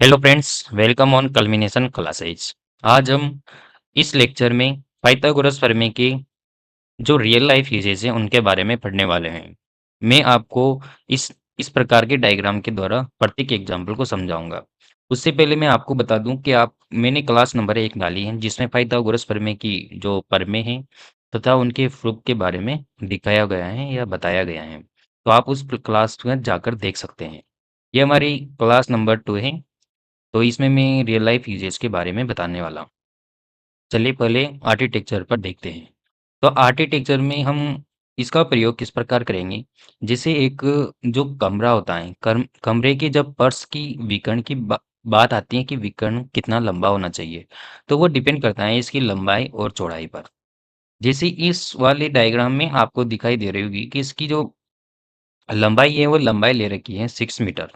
Hello friends, welcome on culmination classes. आज हम इस लेक्चर में पाइथागोरस प्रमेय के जो रियल लाइफ यूजेस हैं उनके बारे में पढ़ने वाले हैं। मैं आपको इस इस प्रकार के डायग्राम के द्वारा प्रत्येक एग्जाम्पल को समझाऊंगा। उससे पहले मैं आपको बता दूं कि आप मैंने क्लास नंबर 1 डाली है जिसमें पाइथागोरस प्रमेय की जो प्रमेय है तथा उनके प्रूफ के बारे में दिखाया गया है या बताया गया है। तो आप उस क्लास में जाकर देख सकते हैं। ये हमारी क्लास नंबर 2 है। तो इसमें मैं रियल लाइफ यूजेस के बारे में बताने वाला हूँ। चलिए पहले आर्किटेक्चर पर देखते हैं। तो आर्किटेक्चर में हम इसका प्रयोग किस प्रकार करेंगे? जैसे एक जो कमरा होता है, कमरे के जब फर्श की विकर्ण की बात आती है कि विकर्ण कितना लंबा होना चाहिए, तो वो डिपेंड करता है इसकी लंबाई और चौड़ाई पर। जैसे इस वाले डायग्राम में आपको दिखाई दे रही होगी कि इसकी जो लंबाई है वो लंबाई ले रखी है 6 मीटर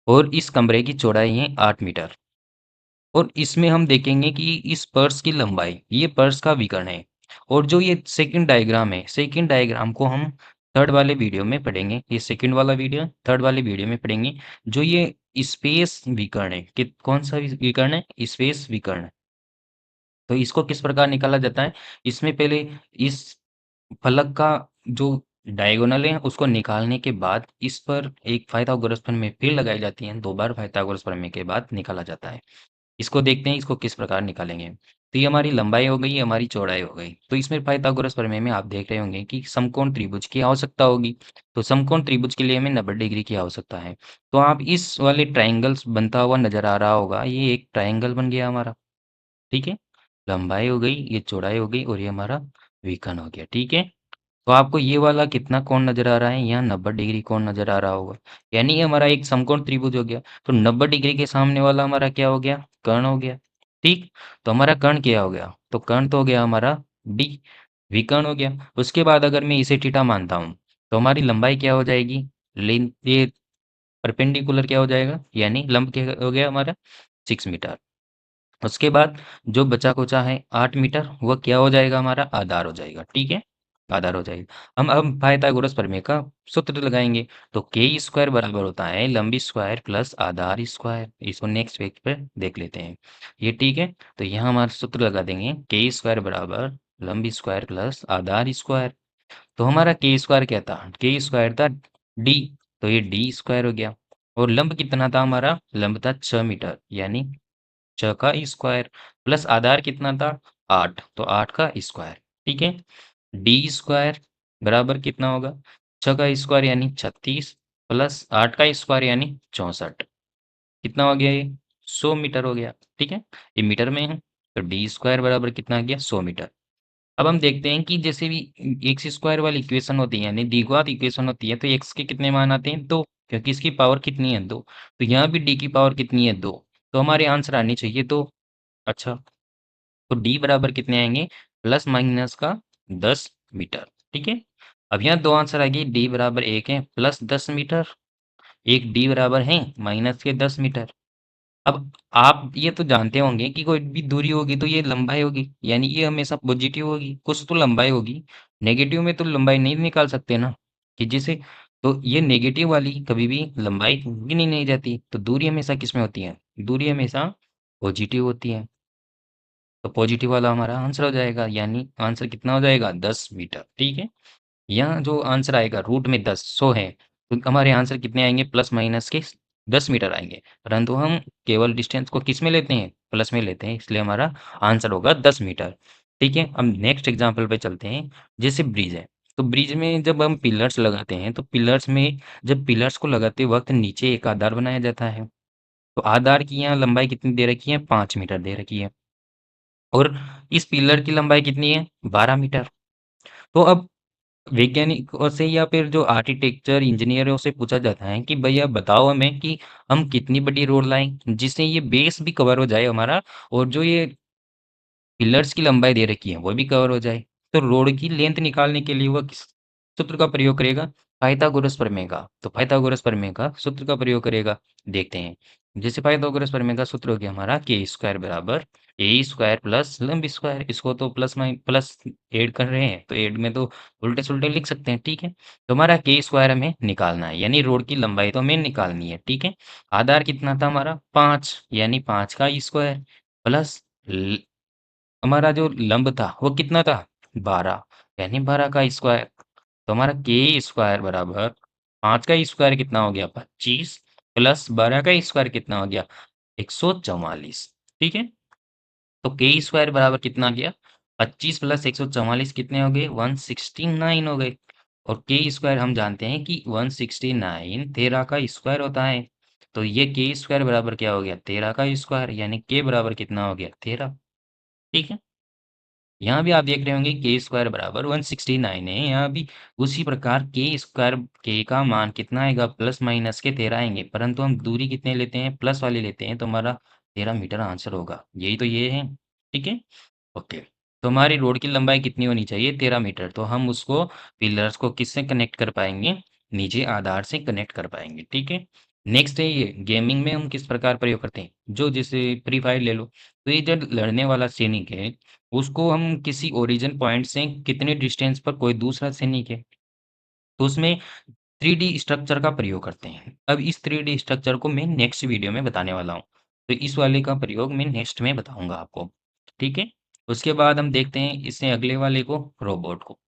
और इस कमरे की चौड़ाई है 8 मीटर। और इसमें हम देखेंगे कि इस पर्स की लंबाई ये पर्स का विकर्ण है। और जो ये सेकंड डायग्राम है, सेकंड डायग्राम को हम थर्ड वाले वीडियो में पढ़ेंगे। ये सेकंड वाला वीडियो थर्ड वाले वीडियो में पढ़ेंगे। जो ये स्पेस विकर्ण है कि कौन सा विकर्ण है? स्पेस विकर्ण। तो इसको किस प्रकार निकाला जाता है? इसमें पहले इस फलक का जो डायगोनल है उसको निकालने के बाद इस पर एक पाइथागोरस प्रमेय फिर लगाई जाती है। 2 बार पाइथागोरस प्रमेय के बाद निकाला जाता है। इसको देखते हैं इसको किस प्रकार निकालेंगे। तो ये हमारी लंबाई हो गई, ये हमारी चौड़ाई हो गई। तो इसमें पाइथागोरस प्रमेय में आप देख रहे होंगे कि समकोण त्रिभुज की आवश्यकता होगी। तो समकोण त्रिभुज के लिए हमें 90 डिग्री की आवश्यकता है। तो आप इस वाले ट्रायंगल्स बनता हुआ नजर आ रहा होगा, ये एक ट्रायंगल बन गया हमारा। ठीक है, लंबाई हो गई, ये चौड़ाई हो गई और ये हमारा विकर्ण हो गया। ठीक है, तो आपको ये वाला कितना कोण नज़र आ रहा है? यहाँ 90 डिग्री कोण नज़र आ रहा होगा। यानी ये हमारा एक समकोण त्रिभुज हो गया। तो 90 डिग्री के सामने वाला हमारा क्या हो गया? कर्ण हो गया। ठीक, तो हमारा कर्ण क्या हो गया? तो कर्ण तो हो गया हमारा डी, विकर्ण हो गया। उसके बाद अगर मैं इसे थीटा मानता हूँ तो हमारी लंबाई क्या हो जाएगी? लेंथ ये परपेंडिकुलर क्या हो जाएगा? यानी लंब क्या हो गया हमारा? 6 मीटर। उसके बाद जो बचा कुचा है 8 मीटर, वह क्या हो जाएगा? हमारा आधार हो जाएगा। ठीक है, आधार हो जाएगा। हम अब पाइथागोरस प्रमेय का सूत्र लगाएंगे। तो के स्क्वायर बराबर होता है लंबी स्क्वायर प्लस आधार स्क्वायर। इसको नेक्स्ट पेज पे देख लेते हैं। ये ठीक है, तो यहाँ हमारा सूत्र लगा देंगे के स्क्वायर बराबर लंबी स्क्वायर प्लस आधार स्क्वायर। तो हमारा के स्क्वायर क्या था? के स्क्वायर था डी, तो ये डी स्क्वायर हो गया। और लंब कितना था हमारा? लंब था 6 मीटर, यानी 6 का स्क्वायर प्लस आधार कितना था? 8, तो 8 का स्क्वायर। ठीक है, डी स्क्वायर बराबर कितना होगा? 6 का स्क्वायर यानी 36 प्लस 8 का स्क्वायर यानी 64। कितना हो गया ये? 100 मीटर हो गया। ठीक है, ये मीटर में है। तो डी स्क्वायर बराबर कितना आ गया? 100 मीटर। अब हम देखते हैं कि जैसे भी एक्स स्क्वायर वाली इक्वेशन होती है यानी द्विघात इक्वेशन होती है, तो एक्स के कितने मान आते हैं? 2, क्योंकि इसकी पावर कितनी है? 2। तो यहाँ भी डी की पावर कितनी है? 2। तो हमारे आंसर आनी चाहिए 2। अच्छा, तो डी बराबर कितने आएंगे? प्लस माइनस का 10 मीटर। ठीक है, अब यहाँ दो आंसर आ गए। डी बराबर 1 है प्लस 10 मीटर, एक डी बराबर है माइनस के 10 मीटर। अब आप ये तो जानते होंगे कि कोई भी दूरी होगी तो ये लंबाई होगी, यानी ये हमेशा पॉजिटिव होगी, कुछ तो लंबाई होगी। नेगेटिव में तो लंबाई नहीं निकाल सकते ना, कि जिसे तो ये नेगेटिव वाली कभी भी लंबाई गिनी नहीं जाती। तो दूरी हमेशा किस में होती है? दूरी हमेशा पॉजिटिव होती है। तो पॉजिटिव वाला हमारा आंसर हो जाएगा, यानी आंसर कितना हो जाएगा? 10 मीटर। ठीक है, यहाँ जो आंसर आएगा रूट में 10 100 है, तो हमारे आंसर कितने आएंगे? प्लस माइनस के 10 मीटर आएंगे। परंतु हम केवल डिस्टेंस को किस में लेते हैं? प्लस में लेते हैं, इसलिए हमारा आंसर होगा 10 मीटर। ठीक है, अब नेक्स्ट एग्जाम्पल पे चलते हैं। जैसे ब्रिज है, तो ब्रिज में जब हम पिलर्स लगाते हैं तो पिलर्स में जब पिलर्स को लगाते वक्त नीचे एक आधार बनाया जाता है। तो आधार की यहाँ लंबाई कितनी दे रखी है? 5 मीटर दे रखी है। और इस पिलर की लंबाई कितनी है? 12 मीटर। तो अब वैज्ञानिकों से या फिर जो आर्किटेक्चर इंजीनियरों से पूछा जाता है कि भैया बताओ हमें कि हम कितनी बड़ी रोड लाएं जिससे ये बेस भी कवर हो जाए हमारा, और जो ये पिलर्स की लंबाई दे रखी है वो भी कवर हो जाए। तो रोड की लेंथ निकालने के लिए वह किस सूत्र का प्रयोग करेगा? पाइथागोरस प्रमेय का। तो पाइथागोरस प्रमेय का सूत्र का प्रयोग करेगा। देखते हैं। जैसे पाइथागोरस प्रमेय का सूत्र हो गया हमारा के स्क्वायर बराबर ए स्क्वायर प्लस लंब स्क्वायर। इसको तो प्लस ऐड कर रहे हैं तो ऐड में तो उल्टे सुल्टे लिख सकते हैं, ठीक है। तो हमारा के स्क्वायर हमें निकालना है, यानी रोड की लंबाई तो हमें निकालनी है, ठीक है। आधार कितना था हमारा 5, यानी 5 का स्क्वायर प्लस हमारा जो लंब था वो कितना था 12, यानी 12 का स्क्वायर। तो हमारा के स्क्वायर बराबर 5 का स्क्वायर कितना हो गया 25 प्लस 12 का स्क्वायर कितना हो गया 144, ठीक है। तो के स्क्वायर बराबर कितना आ गया 25 प्लस 144 कितने हो गए 169 हो गए। और के स्क्वायर हम जानते हैं कि 169 13 का स्क्वायर होता है। तो ये के स्क्वायर बराबर क्या हो गया 13 का स्क्वायर, यानी के बराबर कितना हो गया 13, ठीक है। यहाँ भी आप देख रहे होंगे के स्क्वायर बराबर 169 है, यहाँ भी उसी प्रकार के स्क्वायर के का मान कितना आएगा प्लस माइनस के 13 आएंगे, परंतु हम दूरी कितने लेते हैं प्लस वाली लेते हैं, तो हमारा 13 मीटर आंसर होगा। यही तो ये है, ठीक है। ओके, तो हमारी रोड की लंबाई कितनी होनी चाहिए 13 मीटर। तो हम उसको पिलर्स को किससे कनेक्ट कर पाएंगे, नीचे आधार से कनेक्ट कर पाएंगे, ठीक है। नेक्स्ट है ये गेमिंग में हम किस प्रकार प्रयोग करते हैं, जो जैसे फ्री फायर ले लो, तो ये जो लड़ने वाला सैनिक है उसको हम किसी ओरिजिन पॉइंट से कितने डिस्टेंस पर कोई दूसरा सैनिक है, तो उसमें 3D स्ट्रक्चर का प्रयोग करते हैं। अब इस 3D स्ट्रक्चर को मैं नेक्स्ट वीडियो में बताने वाला हूँ, तो इस वाले का प्रयोग मैं नेक्स्ट में बताऊंगा आपको, ठीक है। उसके बाद हम देखते हैं इससे अगले वाले को, रोबोट को।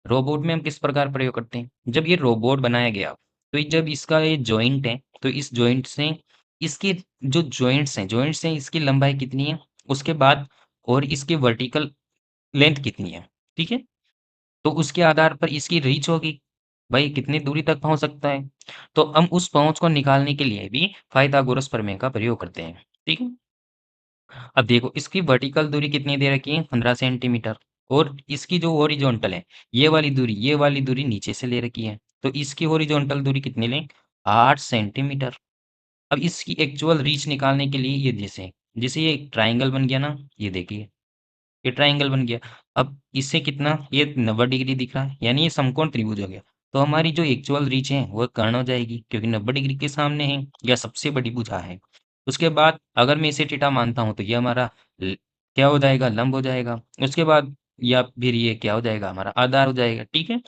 रोबोट में हम किस प्रकार प्रयोग करते हैं, जब ये रोबोट बनाया गया तो जब इसका ये जॉइंट है तो इस जॉइंट से इसके जो जॉइंट्स हैं इसकी लंबाई कितनी है, उसके बाद और इसकी वर्टिकल लेंथ कितनी है, ठीक है। तो उसके आधार पर इसकी रीच होगी, भाई कितनी दूरी तक पहुंच सकता है। तो हम उस पहुंच को निकालने के लिए भी पाइथागोरस प्रमेय का प्रयोग करते हैं, ठीक है। अब देखो इसकी वर्टिकल दूरी कितनी दे रखी है 15 सेंटीमीटर, और इसकी जो हॉरिजॉन्टल है ये वाली दूरी नीचे से ले रखी है, तो इसकी हॉरिजॉन्टल दूरी कितनी लें 8 सेंटीमीटर। अब इसकी एक्चुअल रीच निकालने के लिए ये जैसे जैसे ये एक ट्राइंगल बन गया ना, ये देखिए ये ट्राइंगल बन गया। अब इससे कितना ये 90 डिग्री दिख रहा है, यानी ये समकोण त्रिभुज हो गया। तो हमारी जो एक्चुअल रीच है वो कर्ण हो जाएगी, क्योंकि 90 डिग्री के सामने है या सबसे बड़ी भुजा है। उसके बाद अगर मैं इसे थीटा मानता हूँ तो ये हमारा क्या हो जाएगा लंब हो जाएगा। उसके बाद या फिर ये क्या हो जाएगा हमारा आधार हो जाएगा, ठीक है।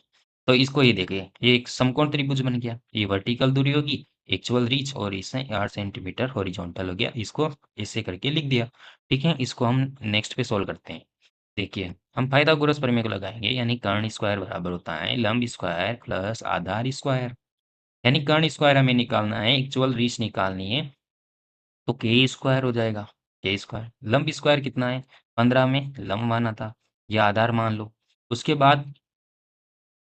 तो इसको ये देखिए ये एक समकोण त्रिभुज बन गया, ये वर्टिकल दूरी होगी एक्चुअल रीच, और इससे 8 सेंटीमीटर हॉरिजॉन्टल हो गया, इसको ऐसे करके लिख दिया, ठीक है। इसको हम नेक्स्ट पे सोल्व करते हैं। देखिए हम पाइथागोरस प्रमेय को लगाएंगे, यानी कर्ण स्क्वायर बराबर होता है लंब स्क्वायर प्लस आधार स्क्वायर। यानी कर्ण स्क्वायर हमें निकालना है, एक्चुअल रीच निकालनी है, तो के स्क्वायर हो जाएगा। के स्क्वायर लंब स्क्वायर कितना है 15 में लंब माना था, या आधार मान लो। उसके बाद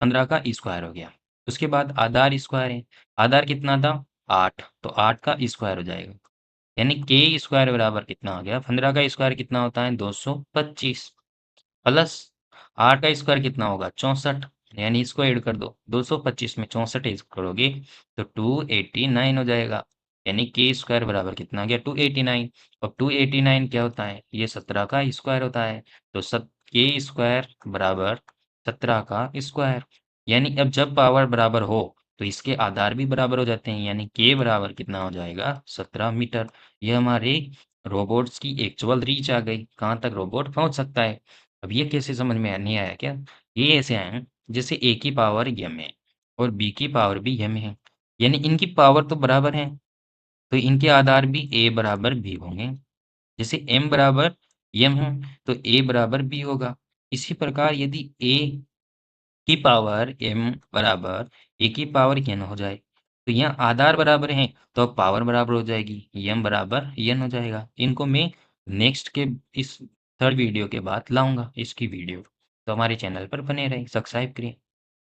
15 का स्क्वायर हो गया। उसके बाद आधार स्क्वायर है, आधार कितना था 8, तो 8 का स्क्वायर हो जाएगा। यानी के स्क्वायर बराबर कितना हो गया 15 का स्क्वायर कितना होता है 225 प्लस 8 का स्क्वायर कितना होगा 64, यानी इसको ऐड कर दो 225 में 64 ऐड करोगे तो 289 हो जाएगा। यानी के स्क्वायर बराबर कितना आ गया 289। अब 289 क्या होता है ये 17 का स्क्वायर होता है, तो सब के स्क्वायर बराबर 17 का स्क्वायर। यानी अब जब पावर बराबर हो तो इसके आधार भी बराबर हो जाते हैं, यानी के बराबर कितना हो जाएगा 17 मीटर। ये हमारे रोबोट्स की एक्चुअल रीच आ गई, कहाँ तक रोबोट पहुंच सकता है। अब ये कैसे समझ में नहीं आया क्या, ये ऐसे आए जैसे ए की पावर यम है और बी की पावर भी यम है, यानी इनकी पावर तो बराबर है, तो इनके आधार भी ए बराबर बी होंगे। जैसे एम बराबर यम है तो ए बराबर बी होगा। इसी प्रकार यदि ए की पावर एम बराबर ए की पावर एन हो जाए, तो यहाँ आधार बराबर है तो अब पावर बराबर हो जाएगी, एम बराबर एन हो जाएगा। इनको मैं नेक्स्ट के इस थर्ड वीडियो के बाद लाऊंगा इसकी वीडियो, तो हमारे चैनल पर बने रहे सब्सक्राइब करिए,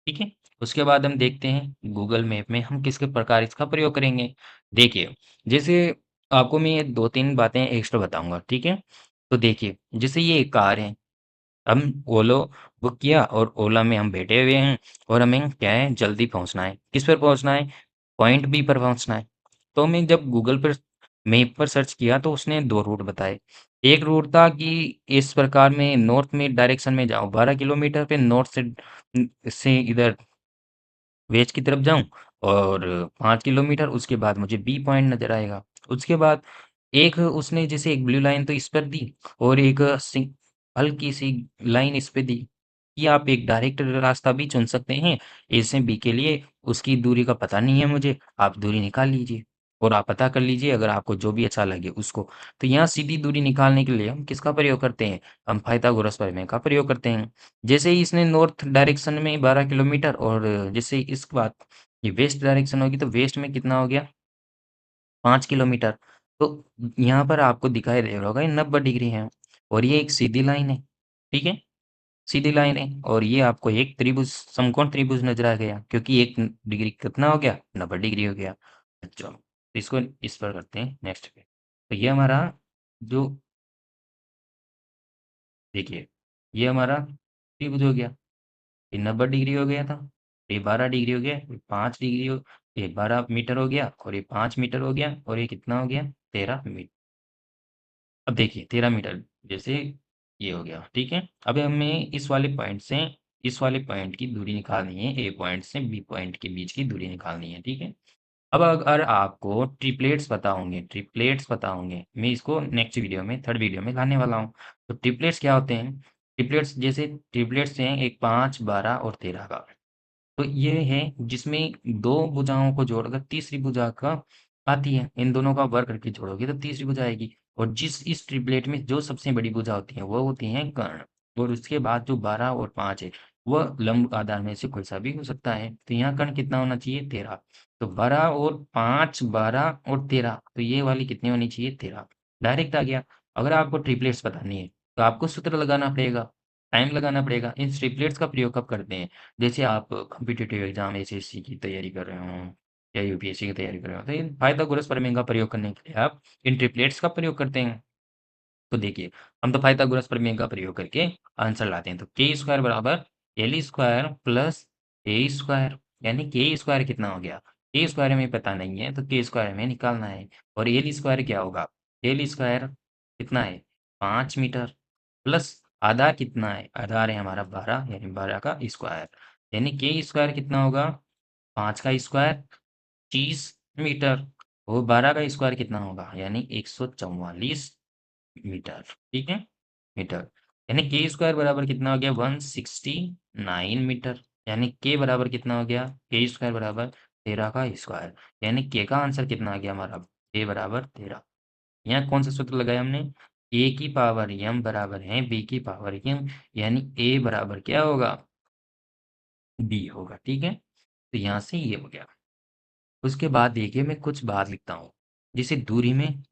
ठीक है। उसके बाद हम देखते हैं गूगल मैप में हम किस प्रकार इसका प्रयोग करेंगे। देखिए जैसे आपको मैं ये 2-3 बातें एक्स्ट्रा बताऊंगा, ठीक है। तो देखिए जैसे ये एक कार है, हम ओलो बुक किया और ओला में हम बैठे हुए हैं, और हमें क्या है जल्दी पहुंचना है, किस पर पहुंचना है पॉइंट बी पर पहुंचना है। तो मैं जब गूगल पर मैप पर सर्च किया तो उसने 2 रूट बताए। एक रूट था कि इस प्रकार में नॉर्थ में डायरेक्शन में जाऊं 12 किलोमीटर पे नॉर्थ से इधर वेस्ट की तरफ जाऊं, और 5 किलोमीटर उसके बाद मुझे बी पॉइंट नजर आएगा। उसके बाद एक उसने जैसे एक ब्लू लाइन तो इस पर दी और एक हल्की सी लाइन इस पे दी कि आप एक डायरेक्ट रास्ता भी चुन सकते हैं ए से बी के लिए। उसकी दूरी का पता नहीं है मुझे, आप दूरी निकाल लीजिए और आप पता कर लीजिए अगर आपको जो भी अच्छा लगे उसको। तो यहाँ सीधी दूरी निकालने के लिए हम किसका प्रयोग करते हैं? हम पाइथागोरस प्रमेय का प्रयोग करते हैं। जैसे ही इसने नॉर्थ डायरेक्शन में 12 किलोमीटर और जैसे ही इस बात ये वेस्ट डायरेक्शन होगी तो वेस्ट में कितना हो गया? 5 किलोमीटर। तो यहाँ पर आपको दिखाई दे रहा होगा ये 90 डिग्री है और ये एक सीधी लाइन है, ठीक है? सीधी लाइन है और ये आपको एक त्रिभुज समकोण त्रिभुज नज़र आ गया क्योंकि 1 डिग्री कितना हो गया? 90 डिग्री हो गया। अच्छा, तो इसको इस पर करते हैं नेक्स्ट पे। तो ये हमारा जो देखिए, ये हमारा त्रिभुज हो गया। ये 90 डिग्री हो गया था, ये 12 डिग्री हो गया, ये 5 डिग्री हो ये 12 मीटर हो गया और ये 5 मीटर हो गया और ये कितना हो गया? 13 मीटर। अब देखिए 13 मीटर जैसे ये हो गया, ठीक है? अब हमें इस वाले पॉइंट की दूरी निकालनी है, ए पॉइंट से बी पॉइंट के बीच की दूरी निकालनी है, ठीक है? अब अगर आपको ट्रिपलेट्स पता होंगे, मैं इसको नेक्स्ट वीडियो में, थर्ड वीडियो में लाने वाला हूँ। तो ट्रिपलेट्स क्या होते हैं? ट्रिपलेट्स हैं एक 5, 12 और 13 का। तो ये है जिसमें 2 भुजाओं को जोड़कर तीसरी भुजा का आती है। इन दोनों का वर्ग करके जोड़ोगे तो तीसरी भुजा आएगी और जिस इस ट्रिपलेट में जो सबसे बड़ी भुजा होती है, वो होती हैं कर्ण। और उसके बाद जो 12 और 5 है, वह लंब आधार में से कोई सा भी हो सकता है। तो यहाँ कर्ण कितना होना चाहिए? 13। तो 12 और 5, 12 और 13, तो ये वाली कितनी होनी चाहिए? 13। डायरेक्ट आ गया। अगर आपको ट्रिपलेट्स बतानी है, तो आपको सूत्र लगाना पड़ेगा, टाइम लगाना पड़ेगा। इन ट्रिपलेट्स का प्रयोग कब करते हैं? जैसे आप कॉम्पिटिटिव एग्जाम एसएससी की तैयारी कर रहे हो या यूपीएससी की तैयारी कर रहे हो तो इन पाइथागोरस प्रमेय का प्रयोग करने के लिए आप इन ट्रिपलेट्स का प्रयोग करते हैं। तो देखिए हम तो पाइथागोरस प्रमेय का प्रयोग करके आंसर लाते हैं। तो के स्क्वायर बराबर एल स्क्वायर प्लस ए स्क्वायर, यानी के स्क्वायर कितना हो गया? के स्क्वायर हमें पता नहीं है तो के स्क्वायर हमें निकालना है। और एल स्क्वायर क्या होगा? एल स्क्वायर कितना है? 5 मीटर प्लस आधा कितना है? आधा है हमारा 12, यानी 12 का स्क्वायर, यानी के स्क्वायर कितना होगा? 5 का स्क्वायर 30 मीटर और 12 का स्क्वायर कितना होगा? यानी 144 मीटर, ठीक है? मीटर, यानी के स्क्वायर बराबर कितना हो गया? 169 मीटर, यानी के बराबर कितना हो गया? के स्क्वायर बराबर 13 का स्क्वायर, यानी के का आंसर कितना आ गया हमारा? के बराबर 13। यहाँ कौन सा सूत्र लगाया हमने? ए की पावर एम बराबर है बी की पावर एम, यानी ए बराबर क्या होगा? बी होगा, ठीक है? तो यहाँ से ये हो गया। उसके बाद देखिए मैं कुछ बात लिखता हूँ, जैसे दूरी में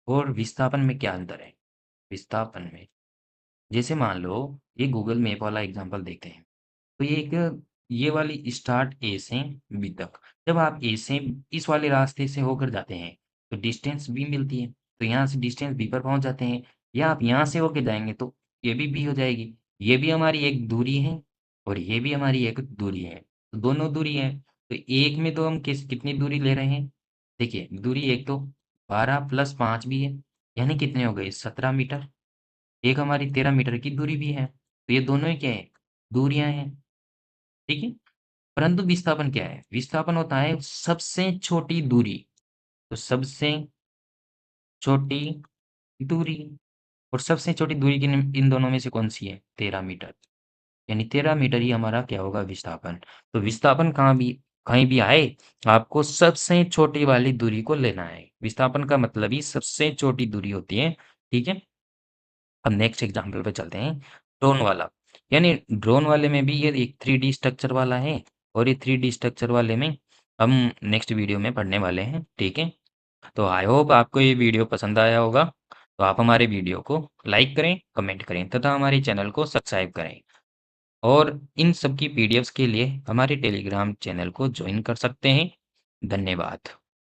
और विस्थापन में क्या अंतर है? विस्थापन में, जैसे मान लो ये गूगल मैप वाला एग्जांपल देखते हैं। तो ये एक ये वाली स्टार्ट ए से बी तक, जब आप ए से इस वाले रास्ते से होकर जाते हैं तो डिस्टेंस बी मिलती है। तो यहाँ से डिस्टेंस बी पर पहुंच जाते हैं, या आप यहाँ से होके जाएंगे तो ये भी बी हो जाएगी। ये भी हमारी एक दूरी है और ये भी हमारी एक दूरी है, तो दोनों दूरी है। तो एक में तो हम कितनी दूरी ले रहे हैं? देखिए दूरी एक तो 12 + 5 भी है, यानी कितने हो गए? 17 मीटर। एक हमारी 13 मीटर की दूरी भी है, तो ये दोनों ही क्या है? दूरियां हैं, ठीक है? परंतु विस्थापन क्या है? विस्थापन होता है सबसे छोटी दूरी। तो सबसे छोटी दूरी, और सबसे छोटी दूरी इन दोनों में से कौन सी है? 13 मीटर, यानी 13 मीटर ही हमारा क्या होगा? विस्थापन। तो विस्थापन कहीं भी आए, आपको सबसे छोटी वाली दूरी को लेना है। विस्थापन का मतलब ही सबसे छोटी दूरी होती है, ठीक है? अब नेक्स्ट एग्जाम्पल पे चलते हैं, ड्रोन वाला। यानी ड्रोन वाले में भी ये एक 3D स्ट्रक्चर वाला है और ये 3D स्ट्रक्चर वाले में हम नेक्स्ट वीडियो में पढ़ने वाले हैं, ठीक है? तो आई होप आपको ये वीडियो पसंद आया होगा। तो आप हमारे वीडियो को लाइक करें, कमेंट करें तथा हमारे चैनल को सब्सक्राइब करें। और इन सब की पीडीएफ्स के लिए हमारे टेलीग्राम चैनल को ज्वाइन कर सकते हैं। धन्यवाद।